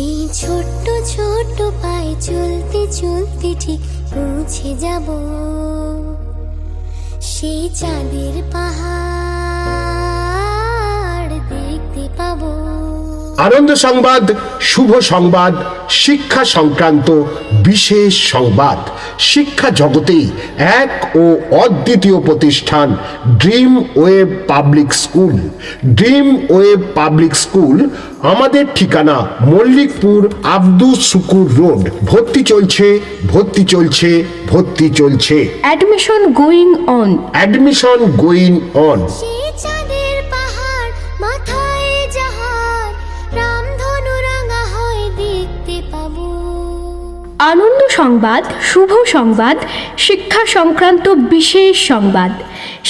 এই ছোট্ট ছোট্ট পায়ে চলতে চলতে ঠিক পৌঁছে যাব সেই চাঁদের পাহাড় দেখতে পাবো। আনন্দ সংবাদ, শুভ সংবাদ, শিক্ষা সংক্রান্ত বিশেষ সংবাদ। শিক্ষা জগতে এক ও অদ্বিতীয় প্রতিষ্ঠান dream wave public school. Dream wave public school আমাদের ঠিকানা মল্লিকপুর আব্দুস শুকুর রোড। ভর্তি চলছে, ভর্তি চলছে, ভর্তি চলছে। Admission going on. Admission going on. সেই চাঁদের পাহাড় মাথায় যাহার রামধনু রাঙা হয় দেখতে পাবো। আনন্দ সংবাদ, শুভ সংবাদ, শিক্ষা সংক্রান্ত বিশেষ সংবাদ।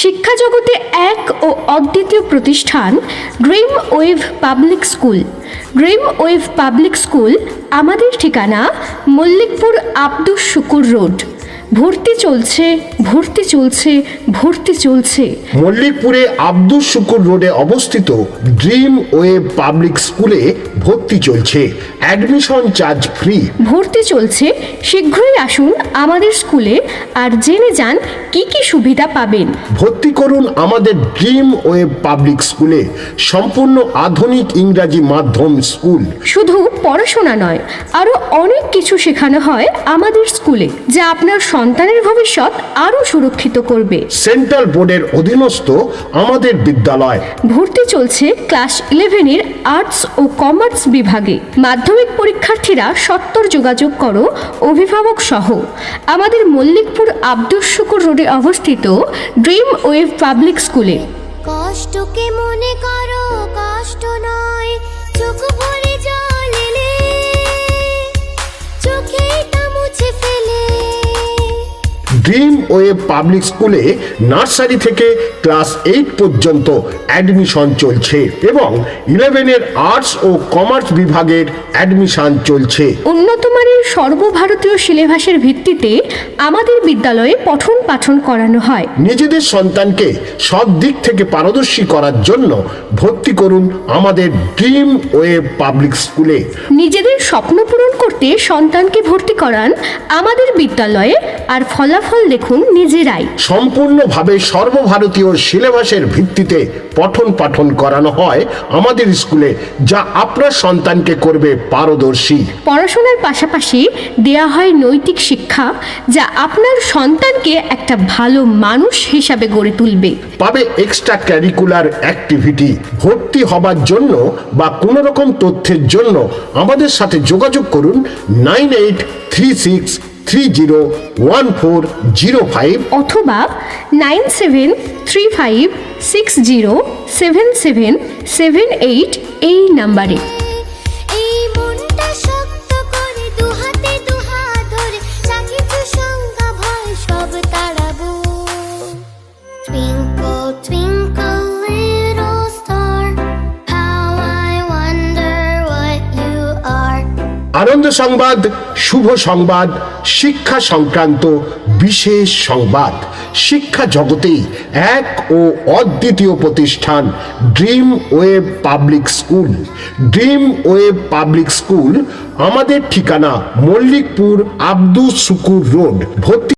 শিক্ষা জগতে এক ও অদ্বিতীয় প্রতিষ্ঠান dream wave public school. Dream wave public school আমাদের ঠিকানা মল্লিকপুর আব্দুস শুকুর রোড। ভর্তি চলছে, ভর্তি চলছে, ভর্তি চলছে। মল্লিকপুরে আব্দুস শুকুর রোডে অবস্থিত ড্রিম ওয়েভ পাবলিক স্কুলে ভর্তি চলছে। Admission charge free. ভর্তি চলছে, শীঘ্রই আসুন আমাদের স্কুলে আর জেনে যান কি কি সুবিধা পাবেন। ভর্তি করুন আমাদের ড্রিম ওয়েভ পাবলিক স্কুলে। সম্পূর্ণ আধুনিক ইংরাজি মাধ্যম স্কুল। শুধু পড়াশোনা নয়, আরও অনেক কিছু শেখানো হয় আমাদের স্কুলে, যা আপনার সন্তানের ভবিষ্যৎ আরও সুরক্ষিত করবে। সেন্ট্রাল বোর্ডের অধীনস্থ আমাদের বিদ্যালয়। ভর্তি চলছে ক্লাস 11-এর আর্টস ও কমার্স বিভাগে। মাধ্যমিক পরীক্ষার্থীরা সত্বর যোগাযোগ করো অভিভাবক সহ। আমাদের মল্লিকপুর আব্দুস শুকুর রোডে অবস্থিত ড্রিম ওয়েভ পাবলিক স্কুলে। কষ্টকে মনে করো কষ্ট নয়, চোখ ভরে জল এলে চোখেই তা মুছে ফেলে। ড্রিম ওয়েভ পাবলিক স্কুলে নার্সারি থেকে ক্লাস 8 পর্যন্ত অ্যাডমিশন চলছে এবং 11-এর আর্টস ও কমার্স বিভাগের অ্যাডমিশন চলছে। উন্নতমানের সর্বভারতীয় সিলেবাসের ভিত্তিতে আমাদের বিদ্যালয়ে পঠন পাঠন করানো হয়। নিজেদের সন্তানকে সব দিক থেকে পারদর্শী করার জন্য ভর্তি করুন আমাদের ড্রিম ওয়েভ পাবলিক স্কুলে। নিজেদের স্বপ্ন পূরণ করতে সন্তানকে ভর্তি করান আমাদের বিদ্যালয়ে আর ফলাফল দেখুন নিজেরাই। সম্পূর্ণভাবে সর্বভারতীয় সিলেবাসের ভিত্তিতে পঠন পাঠন করানো হয় আমাদের স্কুলে, যা আপনার সন্তানকে করবে পারদর্শী। পড়াশোনার পাশাপাশি দেয়া হয় নৈতিক শিক্ষা, যা আপনার সন্তানকে একটা ভালো মানুষ হিসাবে গড়ে তুলবে। পাবে এক্সট্রা ক্যারিকুলার অ্যাক্টিভিটি। ভর্তি হবার জন্য বা কোনো রকম তথ্যের জন্য আমাদের সাথে যোগাযোগ করুন 9836301405 অথবা 9735607778 এই নাম্বারে। এই মনটা শক্ত করে দুহাতে দুহাত ধরে যা কিছু শঙ্কা ভয় সব তাড়াবো। Twinkle twinkle little star, how I wonder what you are. আনন্দ সংবাদ, শুভ সংবাদ, শিক্ষা সংক্রান্ত বিশেষ সংবাদ। শিক্ষা জগতেই এক ও অদ্বিতীয় প্রতিষ্ঠান dream wave public school. Dream wave public school আমাদের ঠিকানা মল্লিকপুর আব্দুস শুকুর রোড। ভর্তি